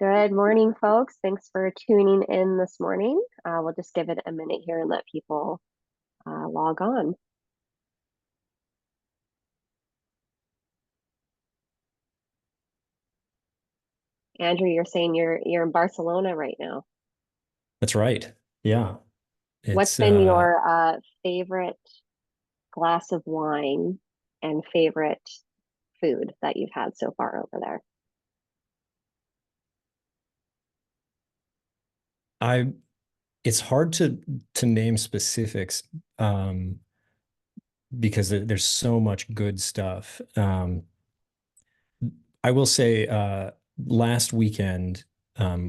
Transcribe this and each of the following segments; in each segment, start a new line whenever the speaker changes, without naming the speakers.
Good morning, folks. Thanks for tuning in this morning. We'll just give it a minute here and let people log on. Andrew, you're saying you're in Barcelona right now.
That's right. Yeah.
What's
It's
been your favorite glass of wine and favorite food that you've had so far over there?
I it's hard to name specifics because there's so much good stuff. I will say last weekend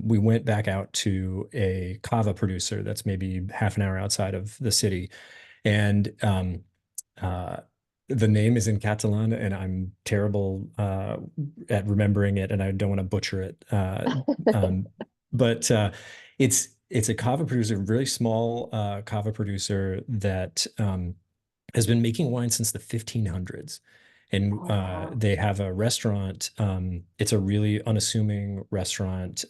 we went back out to a cava producer that's maybe half an hour outside of the city. And uh, the name is in Catalan, and I'm terrible at remembering it, and I don't want to butcher it. Um, but it's a kava producer, really small kava producer that has been making wine since the 1500s. And
Oh, wow.
they have a restaurant. It's a really unassuming restaurant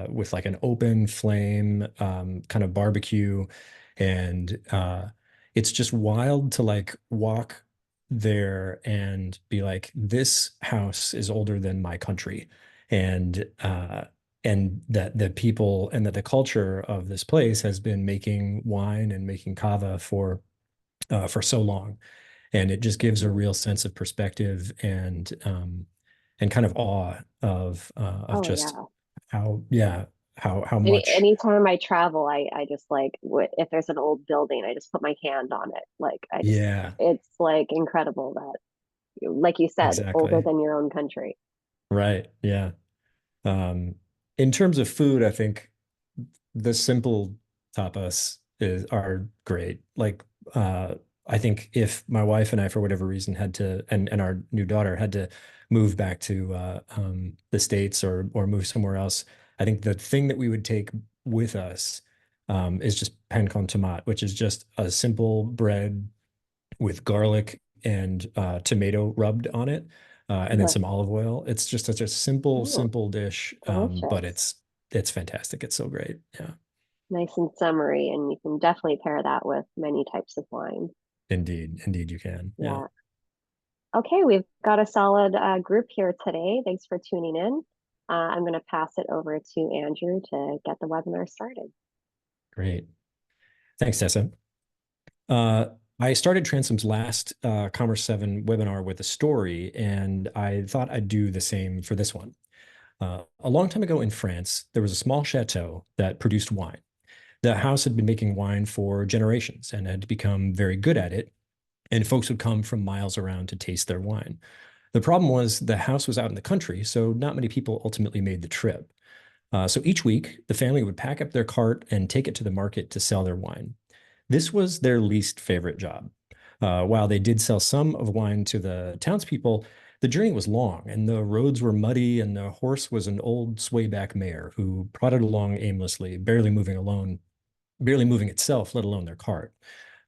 with like an open flame kind of barbecue. And it's just wild to like walk there and be like, this house is older than my country. And that the people and that the culture of this place has been making wine and making cava for so long, and it just gives a
Mhm.
real sense of perspective and kind of awe of
Oh,
just
yeah.
how much.
Anytime I travel, I just like if there's an old building, I just put my hand on it.
Yeah,
It's like incredible that, like you said, older
exactly.
than your own country.
Right. Yeah. Um, in terms of food, I think the simple tapas are great. Like, I think if my wife and I, for whatever reason, had to, and our new daughter had to move back to the States or move somewhere else, I think the thing that we would take with us is just pan con tomate, which is just a simple bread with garlic and tomato rubbed on it, and then
Uh-huh.
some olive oil. It's just such a simple,
Oh,
simple dish, but
delicious.
it's fantastic. It's so great. Yeah,
Nice and summery, and you can definitely pair that with many types of wine.
indeed, indeed, you can. Yeah,
Yeah. Okay, we've got a solid group here today. Thanks for tuning in. I'm going to pass it over to Andrew to get the webinar started.
great. Thanks, Tessa. Uh, I started Transom's last Commerce7 webinar with a story, and I thought I'd do the same for this one. A long time ago in France, there was a small chateau that produced wine. The house had been making wine for generations and had become very good at it, and folks would come from miles around to taste their wine. The problem was the house was out in the country, so not many people ultimately made the trip. So each week, the family would pack up their cart and take it to the market to sell their wine. This was their least favorite job. While they did sell some of wine to the townspeople, the journey was long and the roads were muddy, and the horse was an old swayback mare who plodded along aimlessly, barely moving itself, let alone their cart.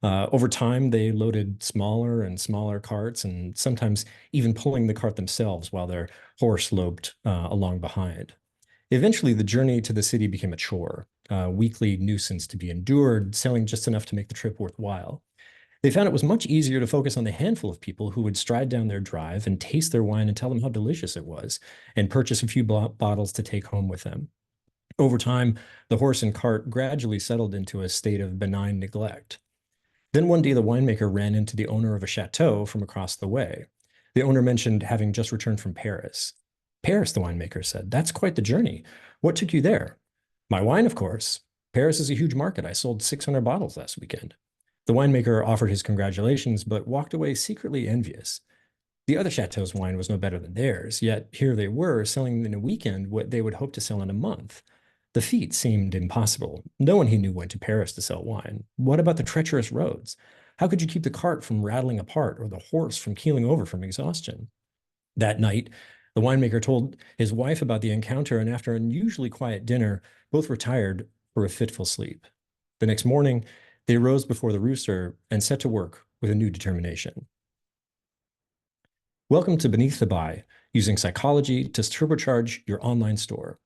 Over time, they loaded smaller and smaller carts, and sometimes even pulling the cart themselves while their horse loped along behind. Eventually, the journey to the city became a chore, a weekly nuisance to be endured, selling just enough to make the trip worthwhile. They found it was much easier to focus on the handful of people who would stride down their drive and taste their wine and tell them how delicious it was, and purchase a few bottles to take home with them. Over time, the horse and cart gradually settled into a state of benign neglect. Then one day, the winemaker ran into the owner of a chateau from across the way. The owner mentioned having just returned from Paris. Paris, the winemaker said, that's quite the journey. What took you there? My wine, of course. Paris is a huge market. I sold 600 bottles last weekend. The winemaker offered his congratulations, but walked away secretly envious. The other chateau's wine was no better than theirs, yet here they were selling in a weekend what they would hope to sell in a month. The feat seemed impossible. No one he knew went to Paris to sell wine. What about the treacherous roads? How could you keep the cart from rattling apart or the horse from keeling over from exhaustion? That night, the winemaker told his wife about the encounter, and after an unusually quiet dinner, both retired for a fitful sleep. The next morning, they rose before the rooster and set to work with a new determination. Welcome to Beneath the Buy, using psychology to turbocharge your online store.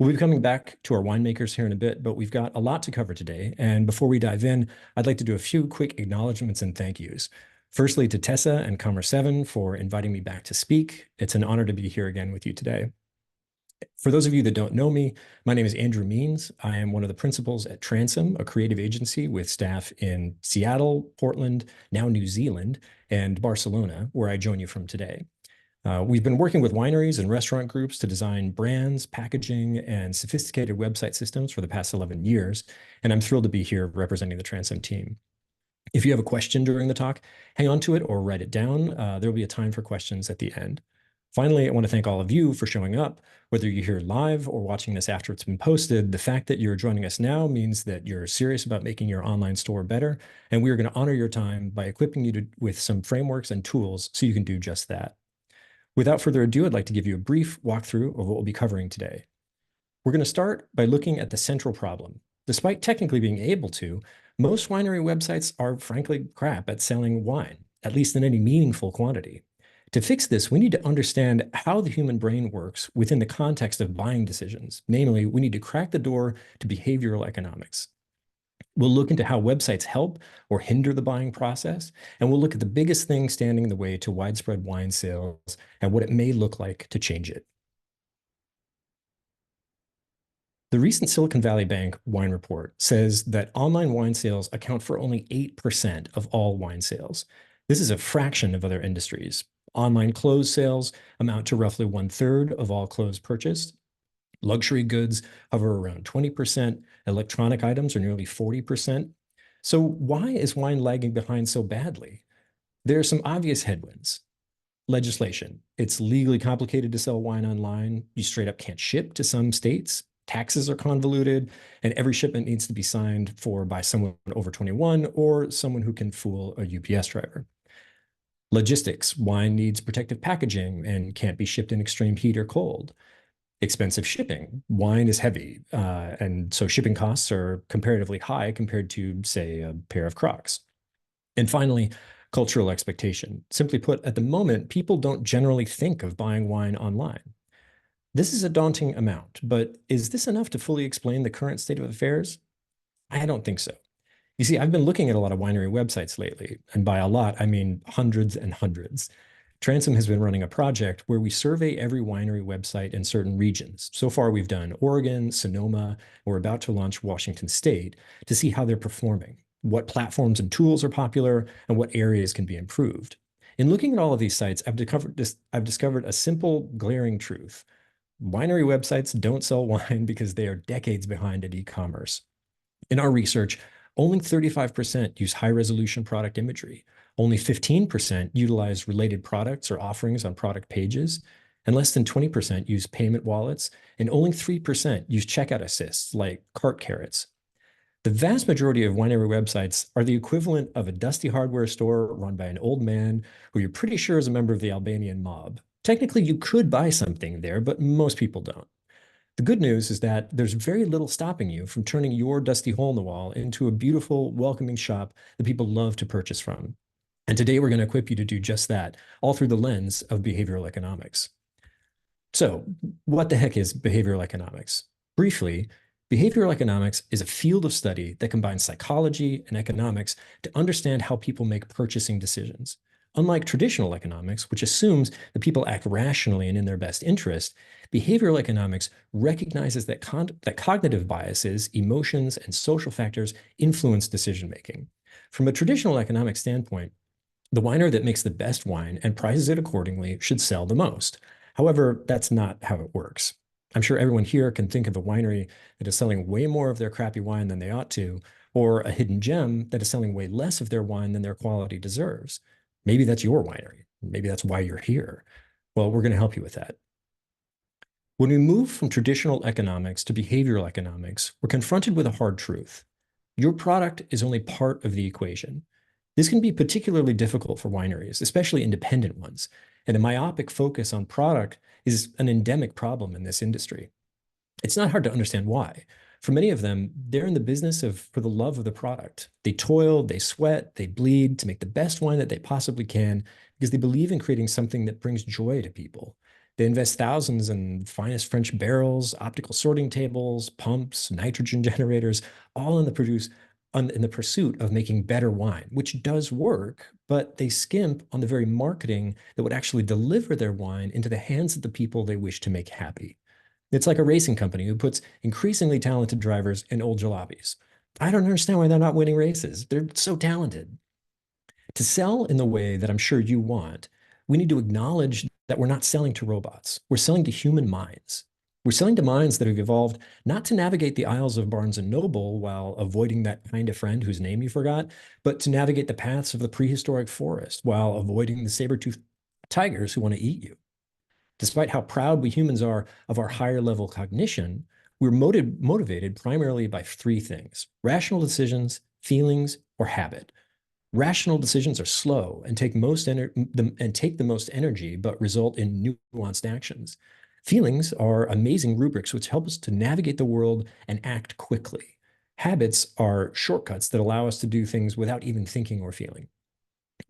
We'll be coming back to our winemakers here in a bit, but we've got a lot to cover today. And before we dive in, I'd like to do a few quick acknowledgments and thank yous. Firstly, to Tessa and Commerce7 for inviting me back to speak. It's an honor to be here again with you today. For those of you that don't know me, my name is Andrew Means. I am one of the principals at Transom, a creative agency with staff in Seattle, Portland, now New Zealand, and Barcelona, where I join you from today. We've been working with wineries and restaurant groups to design brands, packaging, and sophisticated website systems for the past 11 years, and I'm thrilled to be here representing the Transom team. If you have a question during the talk, hang on to it or write it down. There will be a time for questions at the end. Finally, I want to thank all of you for showing up. Whether you're here live or watching this after it's been posted, the fact that you're joining us now means that you're serious about making your online store better, and we are going to honor your time by equipping you with some frameworks and tools so you can do just that. Without further ado, I'd like to give you a brief walkthrough of what we'll be covering today. We're going to start by looking at the central problem. Despite technically being able to, most winery websites are frankly crap at selling wine, at least in any meaningful quantity. To fix this, we need to understand how the human brain works within the context of buying decisions. Namely, we need to crack the door to behavioral economics. We'll look into how websites help or hinder the buying process, and we'll look at the biggest thing standing in the way to widespread wine sales and what it may look like to change it. The recent Silicon Valley Bank wine report says that online wine sales account for only 8% of all wine sales. This is a fraction of other industries. Online clothes sales amount to roughly 1/3 of all clothes purchased. Luxury goods hover around 20%. Electronic items are nearly 40%. So why is wine lagging behind so badly? There are some obvious headwinds. Legislation. It's legally complicated to sell wine online. You straight up can't ship to some states. Taxes are convoluted, and every shipment needs to be signed for by someone over 21 or someone who can fool a UPS driver. Logistics. Wine needs protective packaging and can't be shipped in extreme heat or cold. Expensive shipping. Wine is heavy, and so shipping costs are comparatively high compared to, say, a pair of Crocs. And finally, cultural expectation. Simply put, at the moment, people don't generally think of buying wine online. This is a daunting amount, but is this enough to fully explain the current state of affairs? I don't think so. You see, I've been looking at a lot of winery websites lately, and by a lot, I mean hundreds and hundreds. Transom has been running a project where we survey every winery website in certain regions. So far, we've done Oregon, Sonoma, we're about to launch Washington State to see how they're performing, what platforms and tools are popular, and what areas can be improved. In looking at all of these sites, I've discovered a simple, glaring truth. Winery websites don't sell wine because they are decades behind at e-commerce. In our research, only 35% use high-resolution product imagery. Only 15% utilize related products or offerings on product pages, and less than 20% use payment wallets, and only 3% use checkout assists like cart carrots. The vast majority of winery websites are the equivalent of a dusty hardware store run by an old man who you're pretty sure is a member of the Albanian mob. Technically, you could buy something there, but most people don't. The good news is that there's very little stopping you from turning your dusty hole in the wall into a beautiful, welcoming shop that people love to purchase from. And today we're going to equip you to do just that, all through the lens of behavioral economics. So, what the heck is behavioral economics? Briefly, behavioral economics is a field of study that combines psychology and economics to understand how people make purchasing decisions. Unlike traditional economics, which assumes that people act rationally and in their best interest, behavioral economics recognizes that cognitive biases, emotions, and social factors influence decision-making. From a traditional economic standpoint, the winery that makes the best wine and prices it accordingly should sell the most. However, that's not how it works. I'm sure everyone here can think of a winery that is selling way more of their crappy wine than they ought to, or a hidden gem that is selling way less of their wine than their quality deserves. Maybe that's your winery. Maybe that's why you're here. Well, we're going to help you with that. When we move from traditional economics to behavioral economics, we're confronted with a hard truth. Your product is only part of the equation. This can be particularly difficult for wineries, especially independent ones, and a myopic focus on product is an endemic problem in this industry. It's not hard to understand why. For many of them, they're in the business for the love of the product. They toil, they sweat, they bleed to make the best wine that they possibly can because they believe in creating something that brings joy to people. They invest thousands in finest French barrels, optical sorting tables, pumps, nitrogen generators, all in the pursuit of making better wine, which does work, but they skimp on the very marketing that would actually deliver their wine into the hands of the people they wish to make happy. It's like a racing company who puts increasingly talented drivers in old jalopies. I don't understand why they're not winning races. They're so talented. To sell in the way that I'm sure you want, we need to acknowledge that we're not selling to robots. We're selling to human minds. We're selling to minds that have evolved not to navigate the aisles of Barnes and Noble while avoiding that kind of friend whose name you forgot, but to navigate the paths of the prehistoric forest while avoiding the saber-toothed tigers who want to eat you. Despite how proud we humans are of our higher level cognition, we're motivated primarily by three things: rational decisions, feelings, or habit. Rational decisions are slow and take the most energy, but result in nuanced actions. Feelings are amazing rubrics which help us to navigate the world and act quickly. Habits are shortcuts that allow us to do things without even thinking or feeling.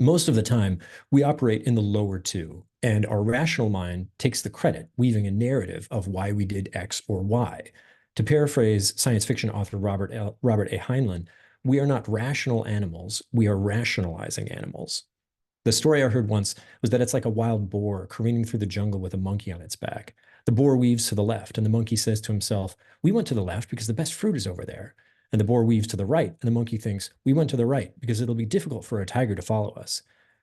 Most of the time, we operate in the lower two, and our rational mind takes the credit, weaving a narrative of why we did X or Y. To paraphrase science fiction author Robert A. Heinlein, we are not rational animals, we are rationalizing animals. The story I heard once was that it's like a wild boar careening through the jungle with a monkey on its back. The boar weaves to the left, and the monkey says to himself, "We went to the left because the best fruit is over there." And the boar weaves to the right, and the monkey thinks, "We went to the right because it'll be difficult for a tiger to follow us."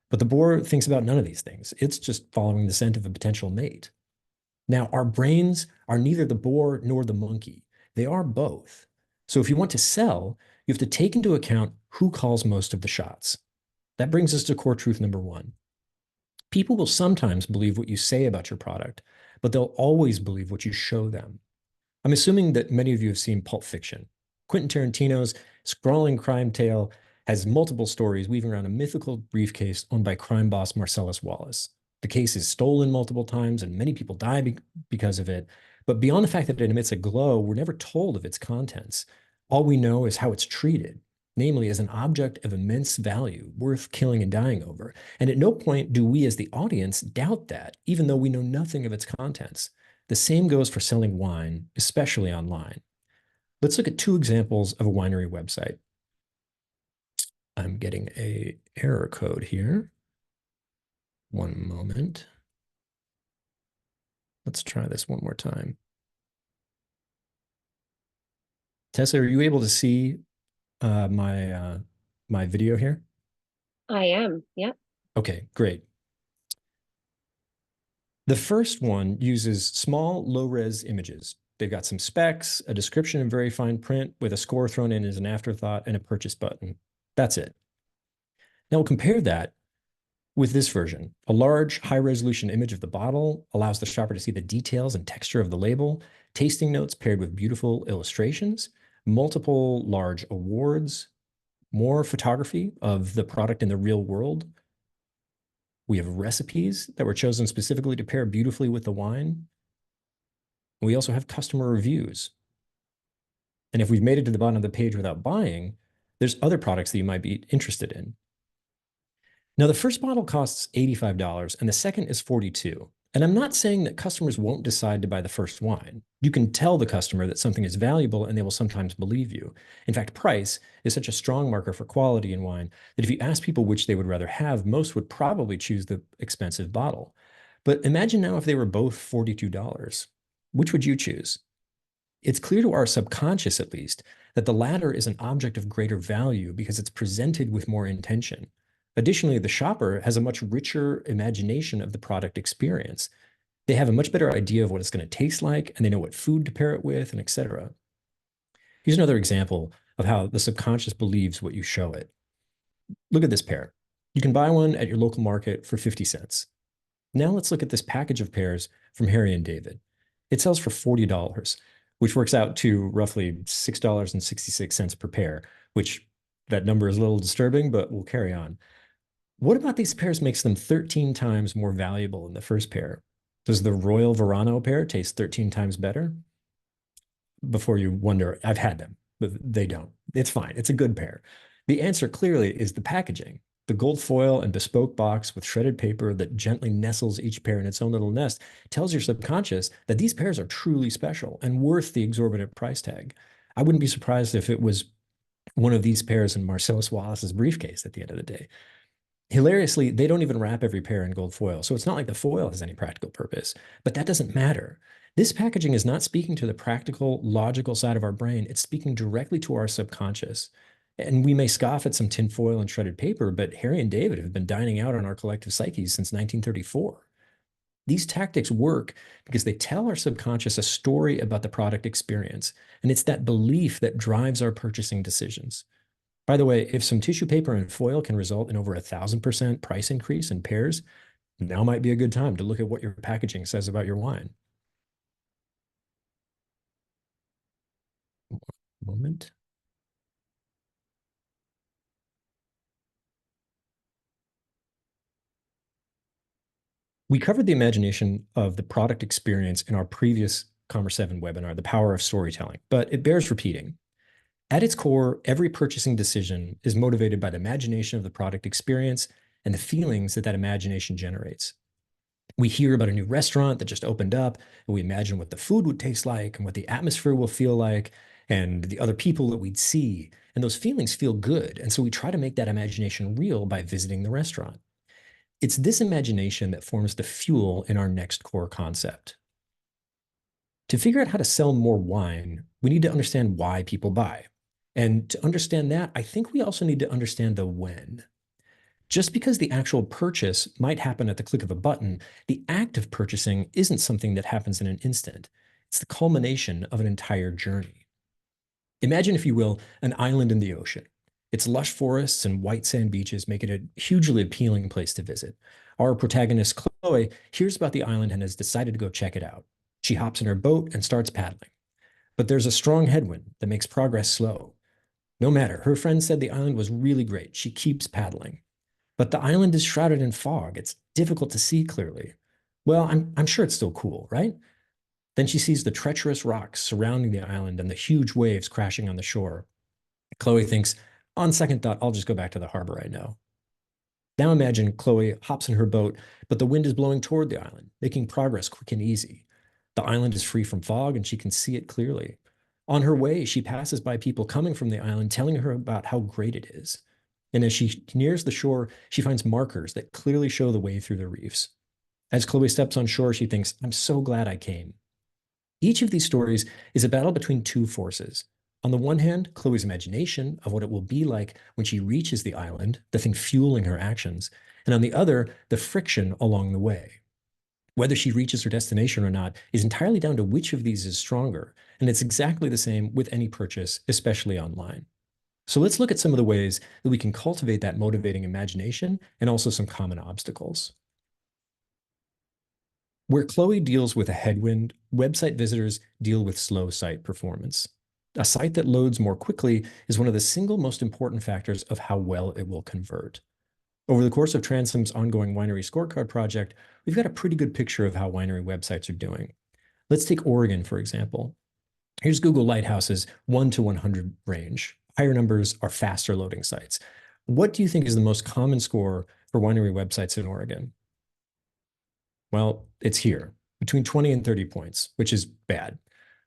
But the boar thinks about none of these things. It's just following the scent of a potential mate. Now, our brains are neither the boar nor the monkey. They are both. So if you want to sell, you have to take into account who calls most of the shots. That brings us to core truth number one. People will sometimes believe what you say about your product, but they'll always believe what you show them. I'm assuming that many of you have seen Pulp Fiction. Quentin Tarantino's sprawling crime tale has multiple stories weaving around a mythical briefcase owned by crime boss Marcellus Wallace. The case is stolen multiple times and many people die because of it. But beyond the fact that it emits a glow, we're never told of its contents. All we know is how it's treated, namely as an object of immense value, worth killing and dying over. And at no point do we as the audience doubt that, even though we know nothing of its contents. The same goes for selling wine, especially online. Let's look at two examples of a winery website. I'm getting an error code here. One moment. Let's try this one more time. Tessa, are you able to see my video here?
I am. Yep.
Okay, great. The first one uses small, low-res images. They've got some specs, a description in very fine print with a score thrown in as an afterthought and a purchase button. That's it. Now we'll compare that with this version. A large, high-resolution image of the bottle allows the shopper to see the details and texture of the label, tasting notes paired with beautiful illustrations, multiple large awards, more photography of the product in the real world. We have recipes that were chosen specifically to pair beautifully with the wine. We also have customer reviews. And if we've made it to the bottom of the page without buying, there's other products that you might be interested in. Now, the first bottle costs $85 and the second is $42. And I'm not saying that customers won't decide to buy the first wine. You can tell the customer that something is valuable and they will sometimes believe you. In fact, price is such a strong marker for quality in wine that if you ask people which they would rather have, most would probably choose the expensive bottle. But imagine now if they were both $42. Which would you choose? It's clear to our subconscious, at least, that the latter is an object of greater value because it's presented with more intention. Additionally, the shopper has a much richer imagination of the product experience. They have a much better idea of what it's going to taste like, and they know what food to pair it with, and etc. Here's another example of how the subconscious believes what you show it. Look at this pear. You can buy one at your local market for 50 cents. Now let's look at this package of pears from Harry and David. It sells for $40, which works out to roughly $6.66 per pair, which that number is a little disturbing, but we'll carry on. What about these pears makes them 13 times more valuable than the first pear? Does the Royal Verano pear taste 13 times better? Before you wonder, I've had them, but they don't. It's fine. It's a good pear. The answer clearly is the packaging. The gold foil and bespoke box with shredded paper that gently nestles each pear in its own little nest tells your subconscious that these pears are truly special and worth the exorbitant price tag. I wouldn't be surprised if it was one of these pears in Marcellus Wallace's briefcase at the end of the day. Hilariously, they don't even wrap every pear in gold foil, so it's not like the foil has any practical purpose, but that doesn't matter. This packaging is not speaking to the practical, logical side of our brain. It's speaking directly to our subconscious. And we may scoff at some tinfoil and shredded paper, but Harry and David have been dining out on our collective psyches since 1934. These tactics work because they tell our subconscious a story about the product experience, and it's that belief that drives our purchasing decisions. By the way, if some tissue paper and foil can result in over 1,000% price increase in pears, now might be a good time to look at what your packaging says about your wine. Moment. We covered the imagination of the product experience in our previous Commerce7 webinar, The Power of Storytelling, but it bears repeating. At its core, every purchasing decision is motivated by the imagination of the product experience and the feelings that that imagination generates. We hear about a new restaurant that just opened up, and we imagine what the food would taste like and what the atmosphere will feel like and the other people that we'd see. And those feelings feel good. And so we try to make that imagination real by visiting the restaurant. It's this imagination that forms the fuel in our next core concept. To figure out how to sell more wine, we need to understand why people buy. And to understand that, I think we also need to understand the when. Just because the actual purchase might happen at the click of a button, the act of purchasing isn't something that happens in an instant. It's the culmination of an entire journey. Imagine, if you will, an island in the ocean. Its lush forests and white sand beaches make it a hugely appealing place to visit. Our protagonist, Chloe, hears about the island and has decided to go check it out. She hops in her boat and starts paddling. But there's a strong headwind that makes progress slow. No matter, her friend said the island was really great. She keeps paddling. But the island is shrouded in fog. It's difficult to see clearly. Well, I'm sure it's still cool, right? Then she sees the treacherous rocks surrounding the island and the huge waves crashing on the shore. Chloe thinks, on second thought, I'll just go back to the harbor I know. Now imagine Chloe hops in her boat, but the wind is blowing toward the island, making progress quick and easy. The island is free from fog and she can see it clearly. On her way, she passes by people coming from the island telling her about how great it is. And as she nears the shore, she finds markers that clearly show the way through the reefs. As Chloe steps on shore, she thinks, I'm so glad I came. Each of these stories is a battle between two forces. On the one hand, Chloe's imagination of what it will be like when she reaches the island, the thing fueling her actions, and on the other, the friction along the way. Whether she reaches her destination or not is entirely down to which of these is stronger, and it's exactly the same with any purchase, especially online. So let's look at some of the ways that we can cultivate that motivating imagination and also some common obstacles. Where Chloe deals with a headwind, website visitors deal with slow site performance. A site that loads more quickly is one of the single most important factors of how well it will convert. Over the course of Transom's ongoing winery scorecard project, we've got a pretty good picture of how winery websites are doing. Let's take Oregon, for example. Here's Google Lighthouse's 1 to 100 range. Higher numbers are faster loading sites. What do you think is the most common score for winery websites in Oregon? Well, it's here, between 20 and 30 points, which is bad.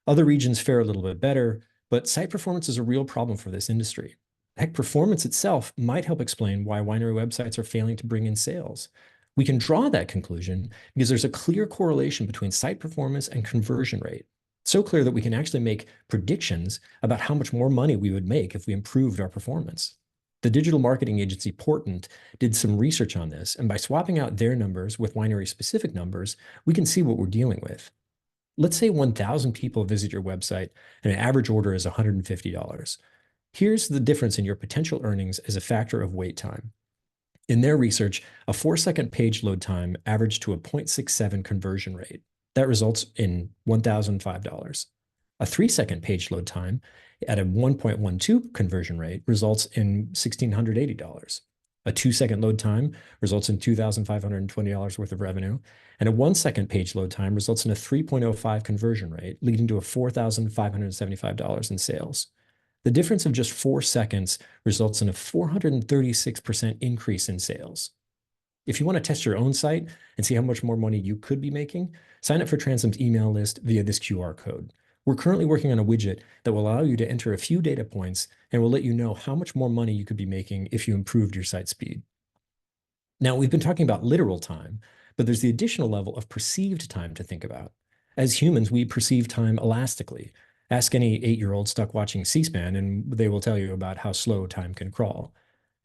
Other regions fare a little bit better, but site performance is a real problem for this industry. Heck, performance itself might help explain why winery websites are failing to bring in sales. We can draw that conclusion because there's a clear correlation between site performance and conversion rate. So clear that we can actually make predictions about how much more money we would make if we improved our performance. The digital marketing agency Portent did some research on this, and by swapping out their numbers with winery-specific numbers, we can see what we're dealing with. Let's say 1,000 people visit your website and an average order is $150. Here's the difference in your potential earnings as a factor of wait time. In their research, a 4-second page load time averaged to a 0.67 conversion rate. That results in $1,005. A 3-second page load time at a 1.12 conversion rate results in $1,680. A 2-second load time results in $2,520 worth of revenue, and a 1-second page load time results in a 3.05 conversion rate, leading to a $4,575 in sales. The difference of just 4 seconds results in a 436% increase in sales. If you want to test your own site and see how much more money you could be making, sign up for Transom's email list via this QR code. We're currently working on a widget that will allow you to enter a few data points and will let you know how much more money you could be making if you improved your site speed. Now, we've been talking about literal time, but there's the additional level of perceived time to think about. As humans, we perceive time elastically. Ask any 8-year-old stuck watching C-SPAN, and they will tell you about how slow time can crawl.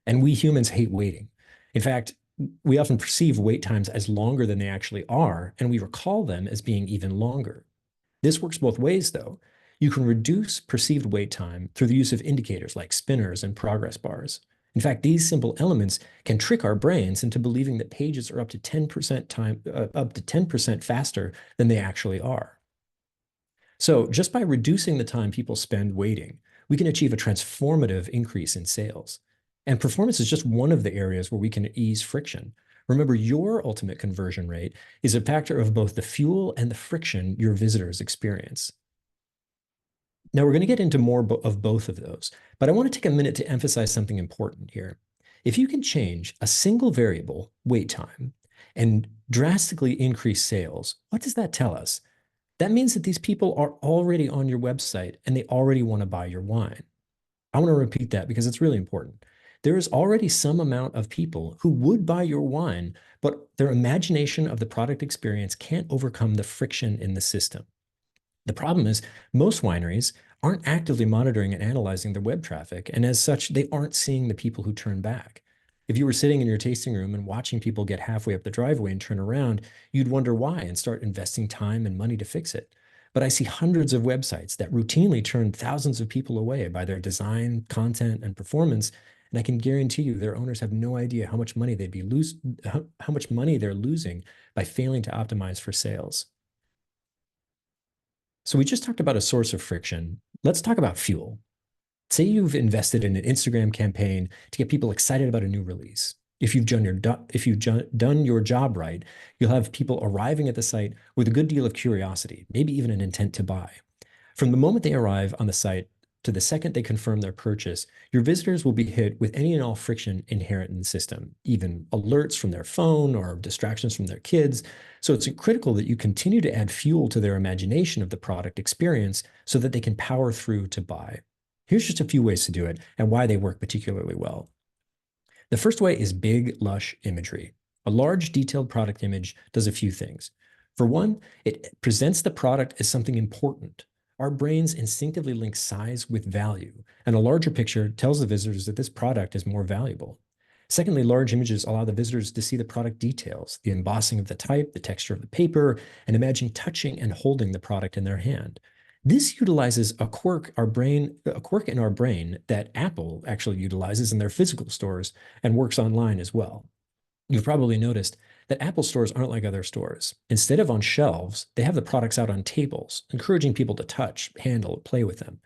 And we humans hate waiting. In fact, we often perceive wait times as longer than they actually are, and we recall them as being even longer. This works both ways, though. You can reduce perceived wait time through the use of indicators like spinners and progress bars. In fact, these simple elements can trick our brains into believing that pages are up to 10% faster than they actually are. So just by reducing the time people spend waiting, we can achieve a transformative increase in sales. And performance is just one of the areas where we can ease friction. Remember, your ultimate conversion rate is a factor of both the fuel and the friction your visitors experience. Now, we're going to get into more of both of those, but I want to take a minute to emphasize something important here. If you can change a single variable, wait time, and drastically increase sales, what does that tell us? That means that these people are already on your website and they already want to buy your wine. I want to repeat that because it's really important. There is already some amount of people who would buy your wine, but their imagination of the product experience can't overcome the friction in the system. The problem is most wineries aren't actively monitoring and analyzing their web traffic, and as such, they aren't seeing the people who turn back. If you were sitting in your tasting room and watching people get halfway up the driveway and turn around, you'd wonder why and start investing time and money to fix it. But I see hundreds of websites that routinely turn thousands of people away by their design, content, and performance, and I can guarantee you their owners have no idea how much money how much money they're losing by failing to optimize for sales. So we just talked about a source of friction. Let's talk about fuel. Say you've invested in an Instagram campaign to get people excited about a new release. If you've done your job right, you'll have people arriving at the site with a good deal of curiosity, maybe even an intent to buy. From the moment they arrive on the site to the second they confirm their purchase, your visitors will be hit with any and all friction inherent in the system, even alerts from their phone or distractions from their kids. So it's critical that you continue to add fuel to their imagination of the product experience so that they can power through to buy. Here's just a few ways to do it and why they work particularly well. The first way is big, lush imagery. A large, detailed product image does a few things. For one, it presents the product as something important. Our brains instinctively link size with value, and a larger picture tells the visitors that this product is more valuable. Secondly, large images allow the visitors to see the product details, the embossing of the type, the texture of the paper, and imagine touching and holding the product in their hand. This utilizes a quirk in our brain that Apple actually utilizes in their physical stores and works online as well. You've probably noticed that Apple stores aren't like other stores. Instead of on shelves, they have the products out on tables, encouraging people to touch, handle, play with them.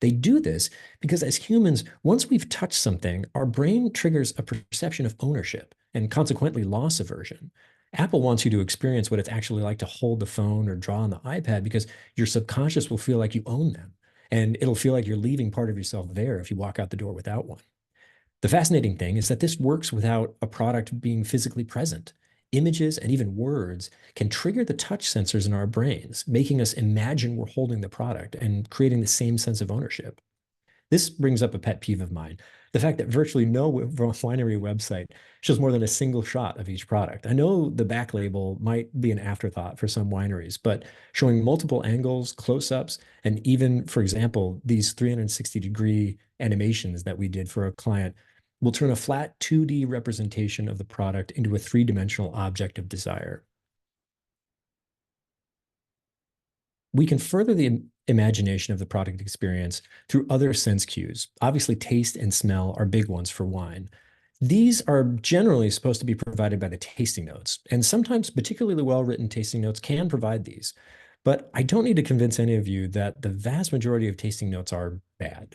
They do this because as humans, once we've touched something, our brain triggers a perception of ownership and consequently loss aversion. Apple wants you to experience what it's actually like to hold the phone or draw on the iPad because your subconscious will feel like you own them. And it'll feel like you're leaving part of yourself there if you walk out the door without one. The fascinating thing is that this works without a product being physically present. Images and even words can trigger the touch sensors in our brains, making us imagine we're holding the product and creating the same sense of ownership. This brings up a pet peeve of mine, the fact that virtually no winery website shows more than a single shot of each product. I know the back label might be an afterthought for some wineries, but showing multiple angles, close-ups, and even, for example, these 360-degree animations that we did for a client will turn a flat 2D representation of the product into a three-dimensional object of desire. We can further the imagination of the product experience through other sense cues. Obviously, taste and smell are big ones for wine. These are generally supposed to be provided by the tasting notes, and sometimes particularly well-written tasting notes can provide these. But I don't need to convince any of you that the vast majority of tasting notes are bad.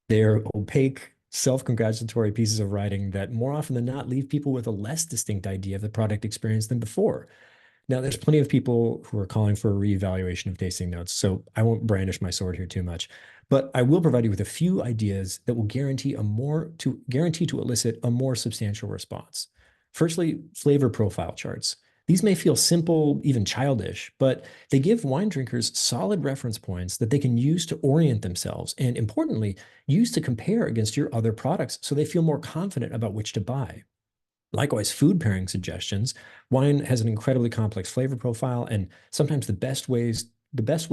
They're opaque, self-congratulatory pieces of writing that more often than not leave people with a less distinct idea of the product experience than before. Now, there's plenty of people who are calling for a reevaluation of tasting notes, so I won't brandish my sword here too much. but I will provide you with a few ideas that will guarantee to elicit a more substantial response. Firstly, flavor profile charts. These may feel simple, even childish, but they give wine drinkers solid reference points that they can use to orient themselves and, importantly, use to compare against your other products so they feel more confident about which to buy. Likewise, food pairing suggestions. Wine has an incredibly complex flavor profile, and sometimes the best way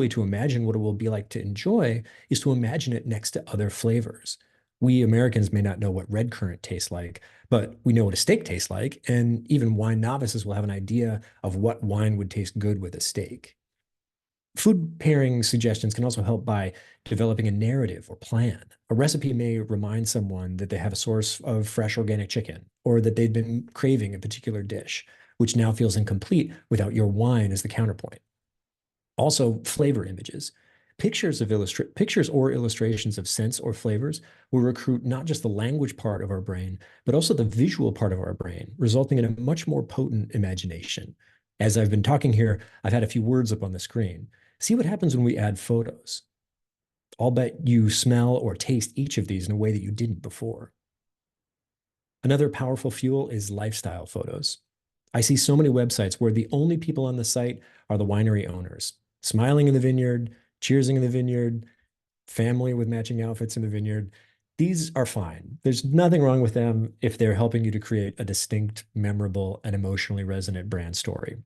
to imagine what it will be like to enjoy is to imagine it next to other flavors. We Americans may not know what red currant tastes like, but we know what a steak tastes like, and even wine novices will have an idea of what wine would taste good with a steak. Food pairing suggestions can also help by developing a narrative or plan. A recipe may remind someone that they have a source of fresh organic chicken or that they've been craving a particular dish, which now feels incomplete without your wine as the counterpoint. Also, flavor images. Pictures or illustrations of scents or flavors will recruit not just the language part of our brain, but also the visual part of our brain, resulting in a much more potent imagination. As I've been talking here, I've had a few words up on the screen. See what happens when we add photos. I'll bet you smell or taste each of these in a way that you didn't before. Another powerful fuel is lifestyle photos. I see so many websites where the only people on the site are the winery owners, smiling in the vineyard, cheersing in the vineyard, family with matching outfits in the vineyard. These are fine. There's nothing wrong with them if they're helping you to create a distinct, memorable, and emotionally resonant brand story.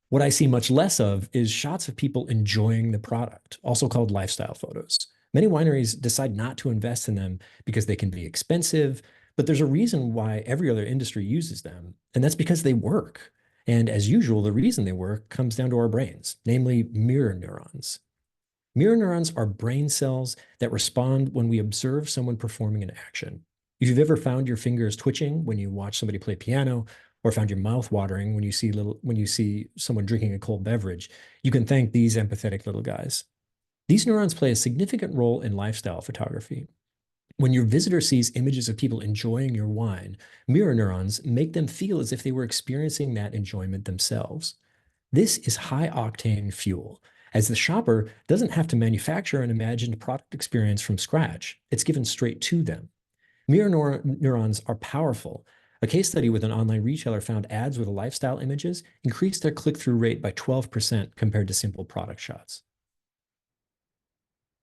What I see much less of is shots of people enjoying the product, also called lifestyle photos. Many wineries decide not to invest in them because they can be expensive, but there's a reason why every other industry uses them, and that's because they work. And as usual, the reason they work comes down to our brains, namely mirror neurons. Mirror neurons are brain cells that respond when we observe someone performing an action. If you've ever found your fingers twitching when you watch somebody play piano, or found your mouth watering when you see someone drinking a cold beverage, you can thank these empathetic little guys. These neurons play a significant role in lifestyle photography. When your visitor sees images of people enjoying your wine, mirror neurons make them feel as if they were experiencing that enjoyment themselves. This is high octane fuel, as the shopper doesn't have to manufacture an imagined product experience from scratch. It's given straight to them. Mirror neurons are powerful. A case study with an online retailer found ads with lifestyle images increased their click-through rate by 12% compared to simple product shots.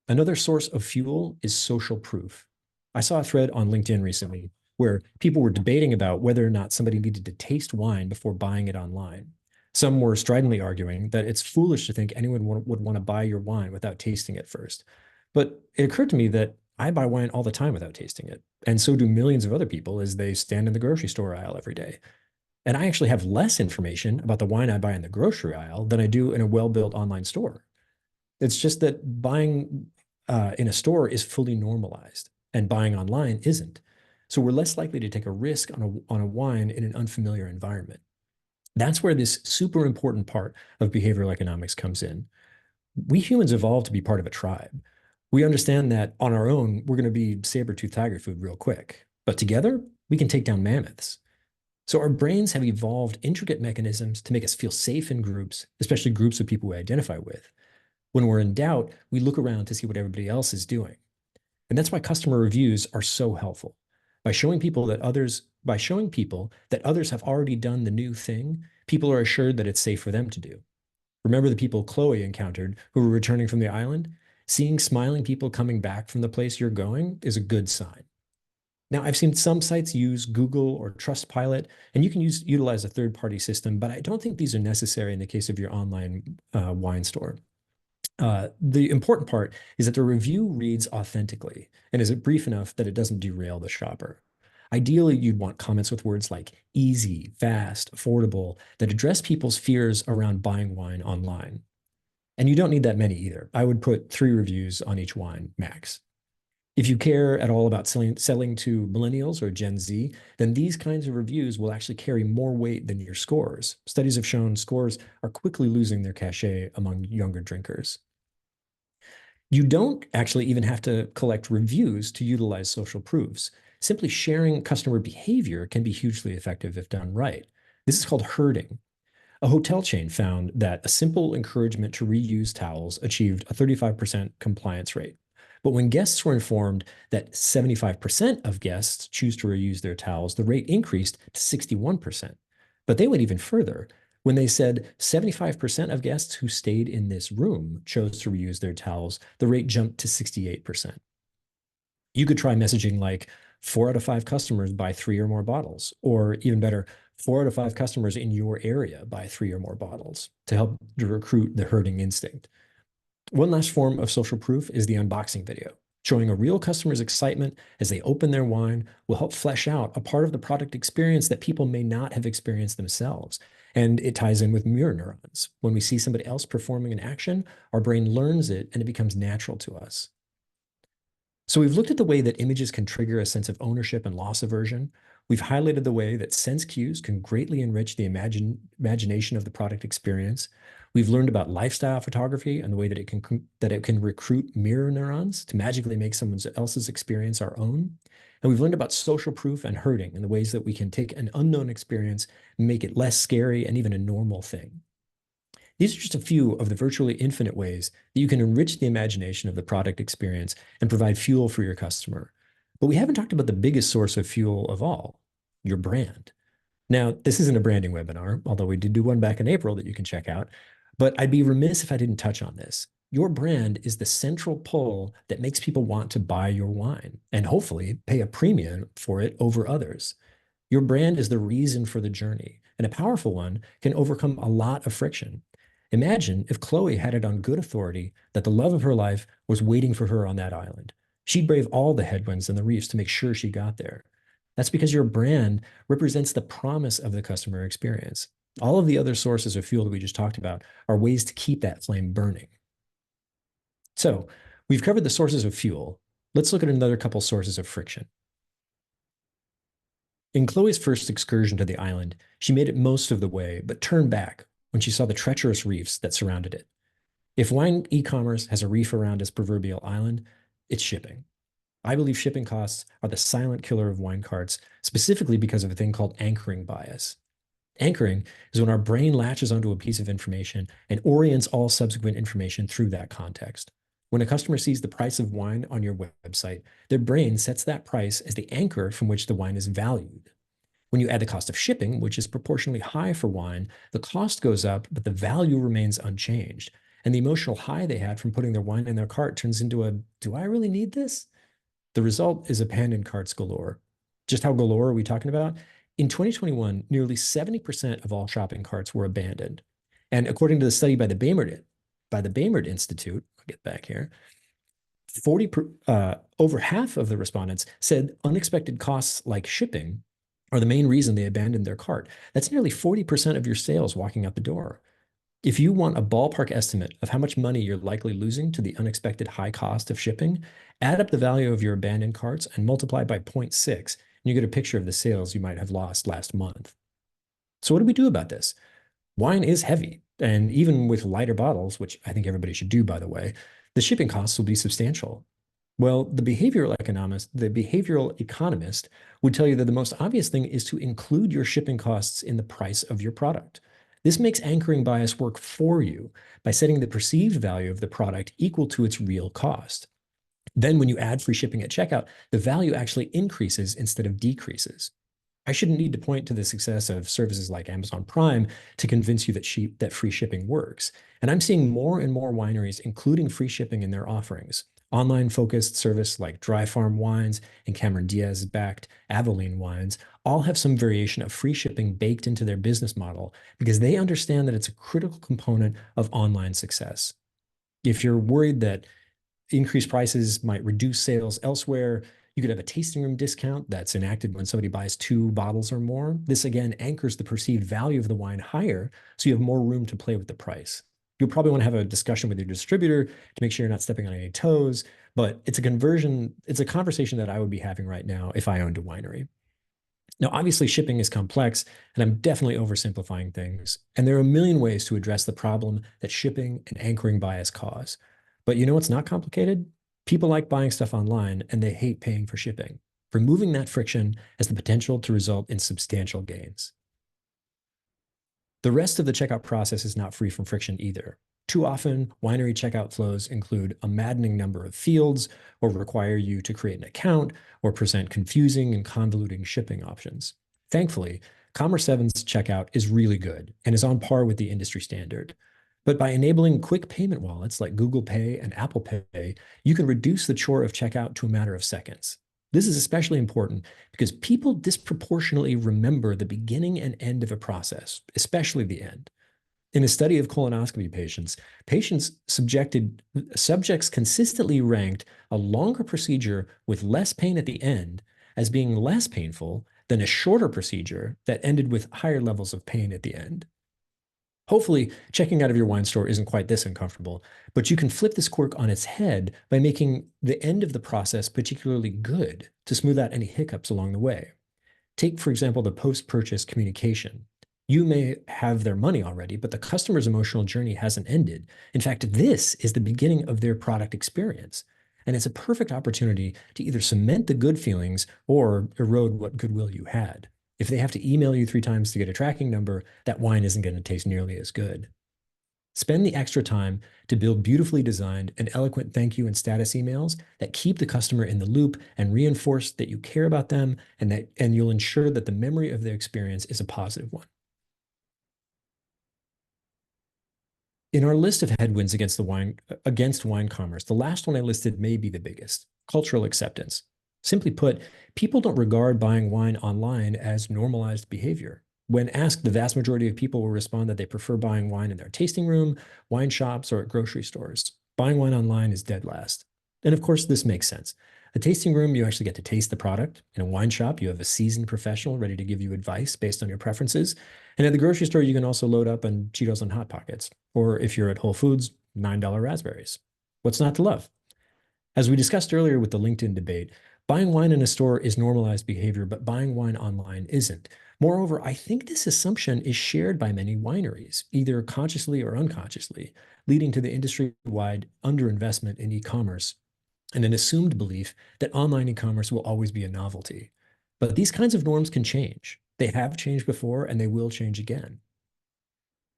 Another source of fuel is social proof. I saw a thread on LinkedIn recently where people were debating about whether or not somebody needed to taste wine before buying it online. Some were stridently arguing that it's foolish to think anyone would want to buy your wine without tasting it first. But it occurred to me that I buy wine all the time without tasting it, and so do millions of other people as they stand in the grocery store aisle every day. And I actually have less information about the wine I buy in the grocery aisle than I do in a well-built online store. It's just that buying in a store is fully normalized, and buying online isn't. So we're less likely to take a risk on a wine in an unfamiliar environment. That's where this super important part of behavioral economics comes in. We humans evolved to be part of a tribe. We understand that on our own, we're going to be saber-toothed tiger food real quick. But together, we can take down mammoths. So our brains have evolved intricate mechanisms to make us feel safe in groups, especially groups of people we identify with. When we're in doubt, we look around to see what everybody else is doing. And that's why customer reviews are so helpful. By showing people that others have already done the new thing, people are assured that it's safe for them to do. Remember the people Chloe encountered who were returning from the island? Seeing smiling people coming back from the place you're going is a good sign. Now, I've seen some sites use Google or Trustpilot, and you can utilize a third-party system, but I don't think these are necessary in the case of your online wine store. The important part is that the review reads authentically and is brief enough that it doesn't derail the shopper. Ideally, you'd want comments with words like easy, fast, affordable that address people's fears around buying wine online. And you don't need that many either. I would put 3 reviews on each wine max. If you care at all about selling to millennials or Gen Z, then these kinds of reviews will actually carry more weight than your scores. Studies have shown scores are quickly losing their cachet among younger drinkers. You don't actually even have to collect reviews to utilize social proofs. Simply sharing customer behavior can be hugely effective if done right. This is called herding. A hotel chain found that a simple encouragement to reuse towels achieved a 35% compliance rate. But when guests were informed that 75% of guests choose to reuse their towels, the rate increased to 61%. But they went even further. When they said 75% of guests who stayed in this room chose to reuse their towels, the rate jumped to 68%. You could try messaging like 4 out of 5 customers buy 3 or more bottles, or even better, 4 out of 5 customers in your area buy 3 or more bottles to help to recruit the herding instinct. One last form of social proof is the unboxing video. Showing a real customer's excitement as they open their wine will help flesh out a part of the product experience that people may not have experienced themselves. And it ties in with mirror neurons. When we see somebody else performing an action, our brain learns it and it becomes natural to us. So we've looked at the way that images can trigger a sense of ownership and loss aversion. We've highlighted the way that sense cues can greatly enrich the imagination of the product experience. We've learned about lifestyle photography and the way that it can recruit mirror neurons to magically make someone else's experience our own. And we've learned about social proof and herding and the ways that we can take an unknown experience and make it less scary and even a normal thing. These are just a few of the virtually infinite ways that you can enrich the imagination of the product experience and provide fuel for your customer. But we haven't talked about the biggest source of fuel of all, your brand. Now, this isn't a branding webinar, although we did do one back in April that you can check out. But I'd be remiss if I didn't touch on this. Your brand is the central pull that makes people want to buy your wine and hopefully pay a premium for it over others. Your brand is the reason for the journey, and a powerful one can overcome a lot of friction. Imagine if Chloe had it on good authority that the love of her life was waiting for her on that island. She'd brave all the headwinds and the reefs to make sure she got there. That's because your brand represents the promise of the customer experience. All of the other sources of fuel that we just talked about are ways to keep that flame burning. So we've covered the sources of fuel. Let's look at another couple sources of friction. In Chloe's first excursion to the island, she made it most of the way, but turned back when she saw the treacherous reefs that surrounded it. If wine e-commerce has a reef around its proverbial island, it's shipping. I believe shipping costs are the silent killer of wine carts, specifically because of a thing called anchoring bias. Anchoring is when our brain latches onto a piece of information and orients all subsequent information through that context. When a customer sees the price of wine on your website, their brain sets that price as the anchor from which the wine is valued. When you add the cost of shipping, which is proportionally high for wine, the cost goes up, but the value remains unchanged. And the emotional high they had from putting their wine in their cart turns into a, do I really need this? The result is abandoned carts galore. Just how galore are we talking about? In 2021, nearly 70% of all shopping carts were abandoned. And according to the study by the Baymard Institute, I'll get back here, over half of the respondents said unexpected costs like shipping are the main reason they abandoned their cart. That's nearly 40% of your sales walking out the door. If you want a ballpark estimate of how much money you're likely losing to the unexpected high cost of shipping, add up the value of your abandoned carts and multiply by 0.6, and you get a picture of the sales you might have lost last month. So what do we do about this? Wine is heavy, and even with lighter bottles, which I think everybody should do, by the way, the shipping costs will be substantial. Well, the behavioral economist would tell you that the most obvious thing is to include your shipping costs in the price of your product. This makes anchoring bias work for you by setting the perceived value of the product equal to its real cost. Then when you add free shipping at checkout, the value actually increases instead of decreases. I shouldn't need to point to the success of services like Amazon Prime to convince you that free shipping works. And I'm seeing more and more wineries including free shipping in their offerings. Online-focused service like Dry Farm Wines and Cameron Diaz-backed Aveline Wines all have some variation of free shipping baked into their business model because they understand that it's a critical component of online success. If you're worried that increased prices might reduce sales elsewhere, you could have a tasting room discount that's enacted when somebody buys 2 bottles or more. This again anchors the perceived value of the wine higher, so you have more room to play with the price. You'll probably want to have a discussion with your distributor to make sure you're not stepping on any toes, but it's a conversation that I would be having right now if I owned a winery. Now, obviously, shipping is complex, and I'm definitely oversimplifying things. And there are a million ways to address the problem that shipping and anchoring bias cause. But you know what's not complicated? People like buying stuff online, and they hate paying for shipping. Removing that friction has the potential to result in substantial gains. The rest of the checkout process is not free from friction either. Too often, winery checkout flows include a maddening number of fields or require you to create an account or present confusing and convoluting shipping options. Thankfully, Commerce7's checkout is really good and is on par with the industry standard. But by enabling quick payment wallets like Google Pay and Apple Pay, you can reduce the chore of checkout to a matter of seconds. This is especially important because people disproportionately remember the beginning and end of a process, especially the end. In a study of colonoscopy subjects consistently ranked a longer procedure with less pain at the end as being less painful than a shorter procedure that ended with higher levels of pain at the end. Hopefully, checking out of your wine store isn't quite this uncomfortable, but you can flip this quirk on its head by making the end of the process particularly good to smooth out any hiccups along the way. Take, for example, the post-purchase communication. You may have their money already, but the customer's emotional journey hasn't ended. In fact, this is the beginning of their product experience. And it's a perfect opportunity to either cement the good feelings or erode what goodwill you had. If they have to email you 3 times to get a tracking number, that wine isn't going to taste nearly as good. Spend the extra time to build beautifully designed and eloquent thank you and status emails that keep the customer in the loop and reinforce that you care about them and you'll ensure that the memory of their experience is a positive one. In our list of headwinds against wine commerce, the last one I listed may be the biggest: cultural acceptance. Simply put, people don't regard buying wine online as normalized behavior. When asked, the vast majority of people will respond that they prefer buying wine in their tasting room, wine shops, or at grocery stores. Buying wine online is dead last. And of course, this makes sense. A tasting room, you actually get to taste the product. In a wine shop, you have a seasoned professional ready to give you advice based on your preferences. And at the grocery store, you can also load up on Cheetos and Hot Pockets. Or if you're at Whole Foods, $9 raspberries. What's not to love? As we discussed earlier with the LinkedIn debate, buying wine in a store is normalized behavior, but buying wine online isn't. Moreover, I think this assumption is shared by many wineries, either consciously or unconsciously, leading to the industry-wide underinvestment in e-commerce and an assumed belief that online e-commerce will always be a novelty. But these kinds of norms can change. They have changed before, and they will change again.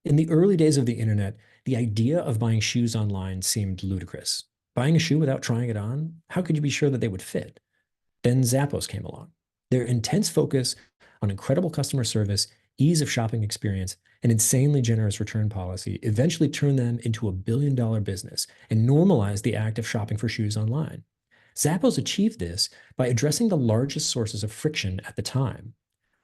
In the early days of the internet, the idea of buying shoes online seemed ludicrous. Buying a shoe without trying it on? How could you be sure that they would fit? Then Zappos came along. Their intense focus on incredible customer service, ease of shopping experience, and insanely generous return policy eventually turned them into a billion-dollar business and normalized the act of shopping for shoes online. Zappos achieved this by addressing the largest sources of friction at the time.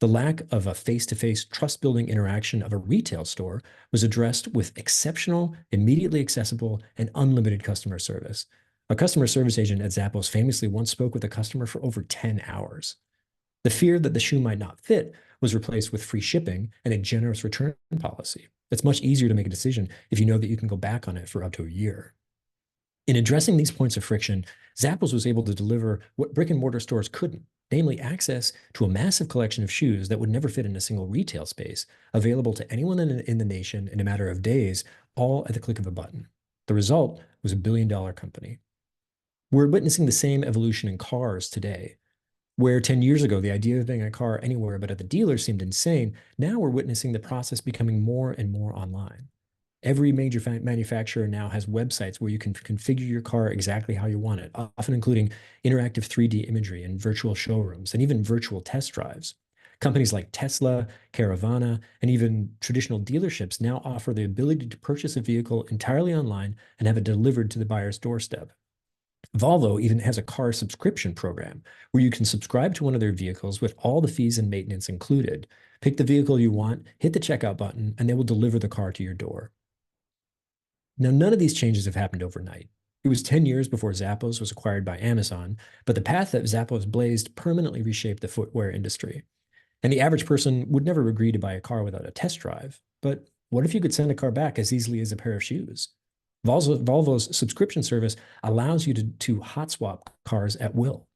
The lack of a face-to-face trust-building interaction of a retail store was addressed with exceptional, immediately accessible, and unlimited customer service. A customer service agent at Zappos famously once spoke with a customer for over 10 hours. The fear that the shoe might not fit was replaced with free shipping and a generous return policy. It's much easier to make a decision if you know that you can go back on it for up to a year. In addressing these points of friction, Zappos was able to deliver what brick-and-mortar stores couldn't, namely access to a massive collection of shoes that would never fit in a single retail space, available to anyone in the nation in a matter of days, all at the click of a button. The result was a billion-dollar company. We're witnessing the same evolution in cars today. Where 10 years ago, the idea of buying a car anywhere but at the dealer seemed insane, now we're witnessing the process becoming more and more online. Every major manufacturer now has websites where you can configure your car exactly how you want it, often including interactive 3D imagery and virtual showrooms and even virtual test drives. Companies like Tesla, Caravana, and even traditional dealerships now offer the ability to purchase a vehicle entirely online and have it delivered to the buyer's doorstep. Volvo even has a car subscription program where you can subscribe to one of their vehicles with all the fees and maintenance included. Pick the vehicle you want, hit the checkout button, and they will deliver the car to your door. Now, none of these changes have happened overnight. It was 10 years before Zappos was acquired by Amazon, but the path that Zappos blazed permanently reshaped the footwear industry. And the average person would never agree to buy a car without a test drive. But what if you could send a car back as easily as a pair of shoes? Volvo's subscription service allows you to hot swap cars at will.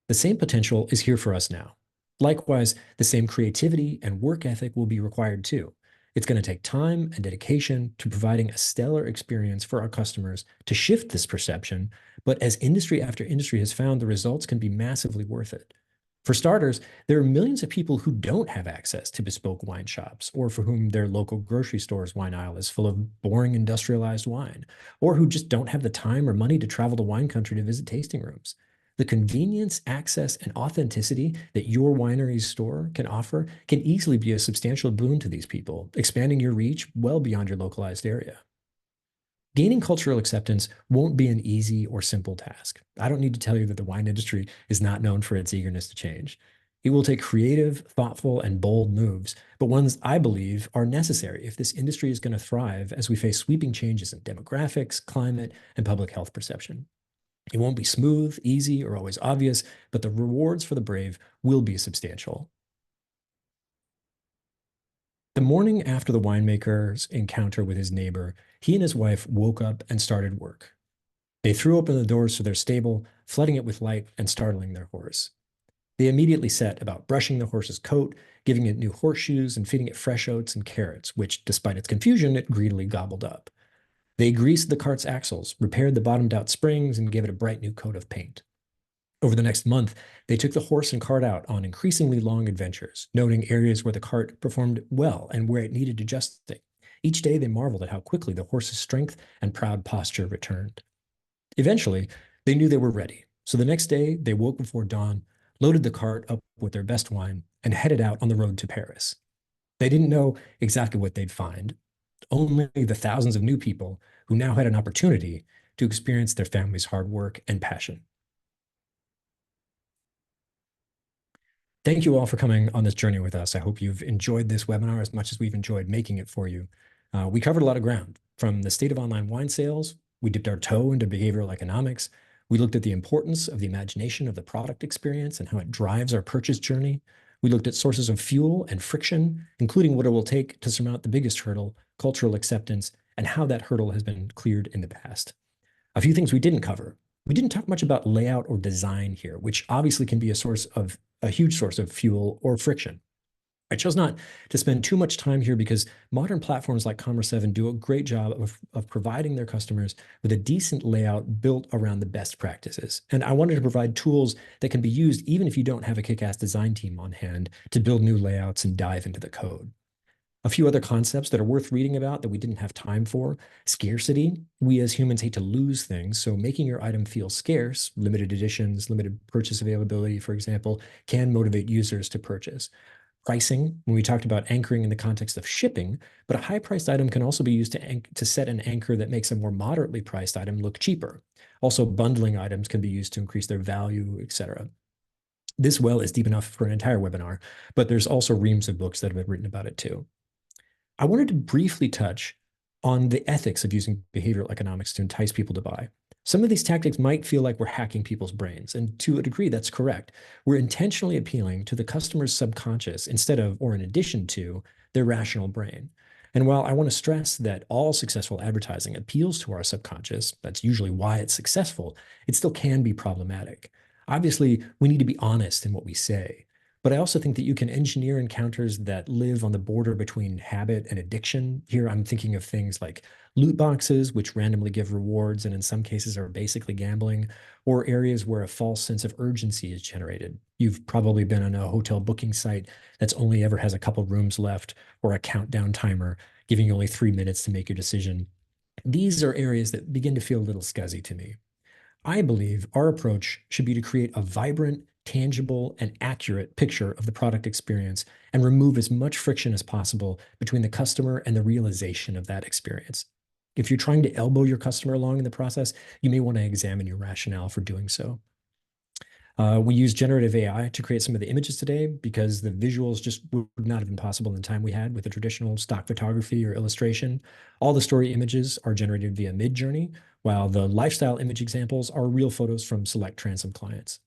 The same potential is here for us now. Likewise, the same creativity and work ethic will be required too. It's going to take time and dedication to providing a stellar experience for our customers to shift this perception, but as industry after industry has found, the results can be massively worth it. For starters, there are millions of people who don't have access to bespoke wine shops, or for whom their local grocery store's wine aisle is full of boring industrialized wine, or who just don't have the time or money to travel to wine country to visit tasting rooms. The convenience, access, and authenticity that your winery's store can offer can easily be a substantial boon to these people, expanding your reach well beyond your localized area. Gaining cultural acceptance won't be an easy or simple task. I don't need to tell you that the wine industry is not known for its eagerness to change. It will take creative, thoughtful, and bold moves, but ones I believe are necessary if this industry is going to thrive as we face sweeping changes in demographics, climate, and public health perception. It won't be smooth, easy, or always obvious, but the rewards for the brave will be substantial. The morning after the winemaker's encounter with his neighbor, he and his wife woke up and started work. They threw open the doors to their stable, flooding it with light and startling their horse. They immediately set about brushing the horse's coat, giving it new horseshoes, and feeding it fresh oats and carrots, which, despite its confusion, it greedily gobbled up. They greased the cart's axles, repaired the bottomed out springs, and gave it a bright new coat of paint. Over the next month, they took the horse and cart out on increasingly long adventures, noting areas where the cart performed well and where it needed adjusting. Each day, they marveled at how quickly the horse's strength and proud posture returned. Eventually, they knew they were ready. So the next day, they woke before dawn, loaded the cart up with their best wine, and headed out on the road to Paris. They didn't know exactly what they'd find, only the thousands of new people who now had an opportunity to experience their family's hard work and passion. Thank you all for coming on this journey with us. I hope you've enjoyed this webinar as much as we've enjoyed making it for you. We covered a lot of ground, from the state of online wine sales. We dipped our toe into behavioral economics. We looked at the importance of the imagination of the product experience and how it drives our purchase journey. We looked at sources of fuel and friction, including what it will take to surmount the biggest hurdle, cultural acceptance, and how that hurdle has been cleared in the past. A few things we didn't cover. We didn't talk much about layout or design here, which obviously can be a huge source of fuel or friction. I chose not to spend too much time here because modern platforms like Commerce7 do a great job of providing their customers with a decent layout built around the best practices. And I wanted to provide tools that can be used even if you don't have a kick-ass design team on hand to build new layouts and dive into the code. A few other concepts that are worth reading about that we didn't have time for. Scarcity. We as humans hate to lose things, so making your item feel scarce, limited editions, limited purchase availability, for example, can motivate users to purchase. Pricing, when we talked about anchoring in the context of shipping, but a high-priced item can also be used to set an anchor that makes a more moderately priced item look cheaper. Also, bundling items can be used to increase their value, etc. This well is deep enough for an entire webinar, but there's also reams of books that have been written about it too. I wanted to briefly touch on the ethics of using behavioral economics to entice people to buy. Some of these tactics might feel like we're hacking people's brains, and to a degree, that's correct. We're intentionally appealing to the customer's subconscious instead of, or in addition to, their rational brain. And while I want to stress that all successful advertising appeals to our subconscious, that's usually why it's successful, it still can be problematic. Obviously, we need to be honest in what we say. But I also think that you can engineer encounters that live on the border between habit and addiction. Here, I'm thinking of things like loot boxes, which randomly give rewards and in some cases are basically gambling, or areas where a false sense of urgency is generated. You've probably been on a hotel booking site that's only ever has a couple rooms left, or a countdown timer giving you only 3 minutes to make your decision. These are areas that begin to feel a little scuzzy to me. I believe our approach should be to create a vibrant, tangible, and accurate picture of the product experience and remove as much friction as possible between the customer and the realization of that experience. If you're trying to elbow your customer along in the process, you may want to examine your rationale for doing so. We use generative AI to create some of the images today because the visuals just would not have been possible in the time we had with the traditional stock photography or illustration. All the story images are generated via Midjourney, while the lifestyle image examples are real photos from select Transom clients.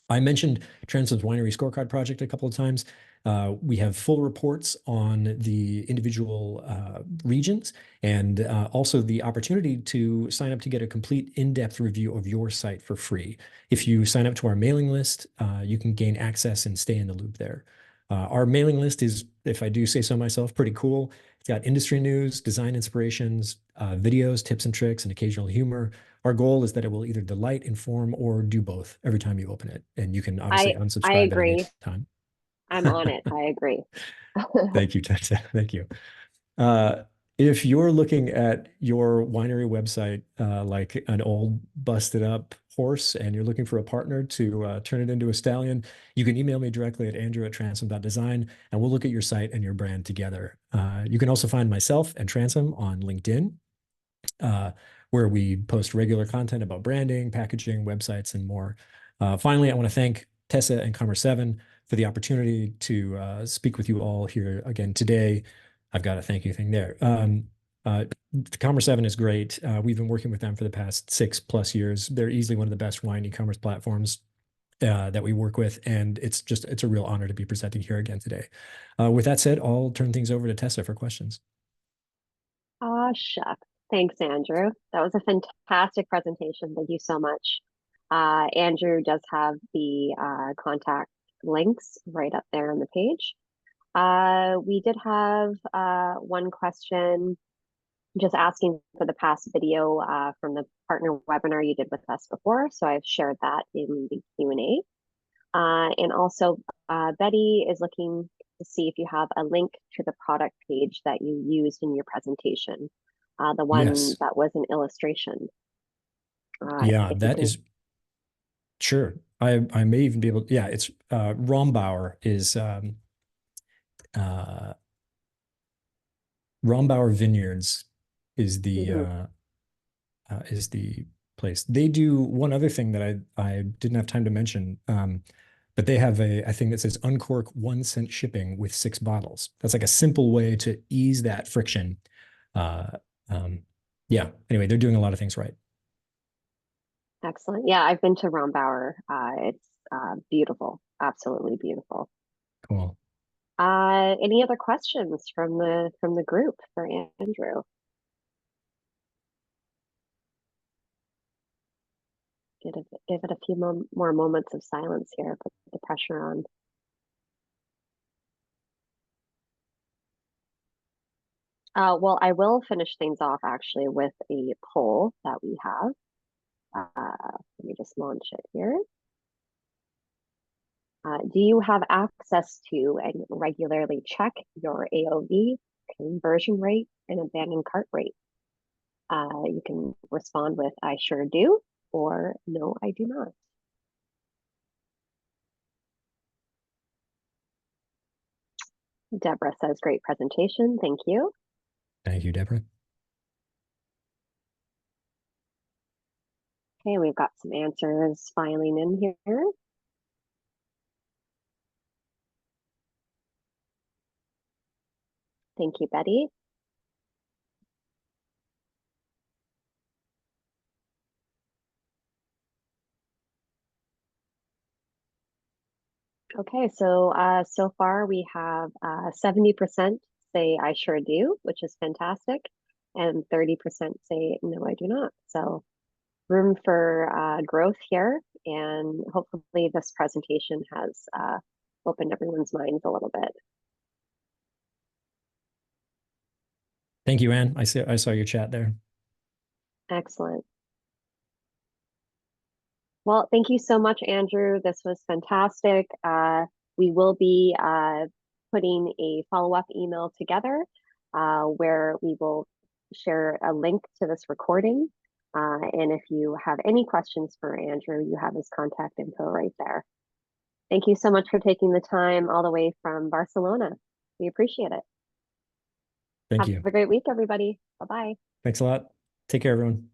I mentioned Transom's Winery Scorecard project a couple of times. We have full reports on the individual regions and also the opportunity to sign up to get a complete in-depth review of your site for free. If you sign up to our mailing list, you can gain access and stay in the loop there. Our mailing list is, if I do say so myself, pretty cool. It's got industry news, design inspirations, videos, tips and tricks, and occasional humor. Our goal is that it will either delight, inform, or do both every time you open it. And you can obviously
I
unsubscribe at any
agree.
time.
I'm on it. I agree.
Thank you, Tessa. Thank you. Uh, if you're looking at your winery website like an old busted up horse and you're looking for a partner to turn it into a stallion, you can email me directly at andrew@transom.design and we'll look at your site and your brand together. You can also find myself and Transom on LinkedIn, uh, where we post regular content about branding, packaging, websites, and more. Finally, I want to thank Tessa and Commerce7 for the opportunity to speak with you all here again today. I've got a thank you thing there. Commerce7 is great. We've been working with them for the past 6+ years. They're easily one of the best wine e-commerce platforms that we work with, and it's a real honor to be presenting here again today. With that said, I'll turn things over to Tessa for questions.
Shucks. Thanks, Andrew. That was a fantastic presentation. Thank you so much. Andrew does have the contact links right up there on the page. We did have one question just asking for the past video from the partner webinar you did with us before. So I've shared that in the Q&A. And also Betty is looking to see if you have a link to the product page that you used in your presentation, the one
Yes.
that was an illustration.
Yeah,
If you
that
can,
is sure. I may even be able. Yeah, it's Rombauer uh, Rombauer Vineyards
mhm.
is the place. They do one other thing that I didn't have time to mention, but they have a thing that says uncork 1 cent shipping with 6 bottles. That's like a simple way to ease that friction. Uh, um, yeah. Anyway, they're doing a lot of things right.
Excellent. Yeah, I've been to Rombauer. It's beautiful, absolutely beautiful.
Cool.
Any other questions from the group for Andrew? Give it a few more moments of silence here. Put the pressure on. Well, I will finish things off actually with a poll that we have. Let me just launch it here. Do you have access to and regularly check your AOV, conversion rate, and abandoned cart rate? You can respond with I sure do, or no, I do not. Deborah says, great presentation. Thank you.
Thank you, Deborah.
Okay, we've got some answers filing in here. Thank you, Betty. Okay, so far we have 70% say I sure do, which is fantastic, and 30% say no, I do not. So room for growth here, and hopefully this presentation has opened everyone's minds a little bit.
Thank you, Anne. I saw your chat there.
Excellent. Well, thank you so much, Andrew. This was fantastic. We will be putting a follow-up email together where we will share a link to this recording. And if you have any questions for Andrew, you have his contact info right there. Thank you so much for taking the time all the way from Barcelona. We appreciate it.
Thank
Have
you.
a great week, everybody. Bye-bye.
Thanks a lot. Take care, everyone.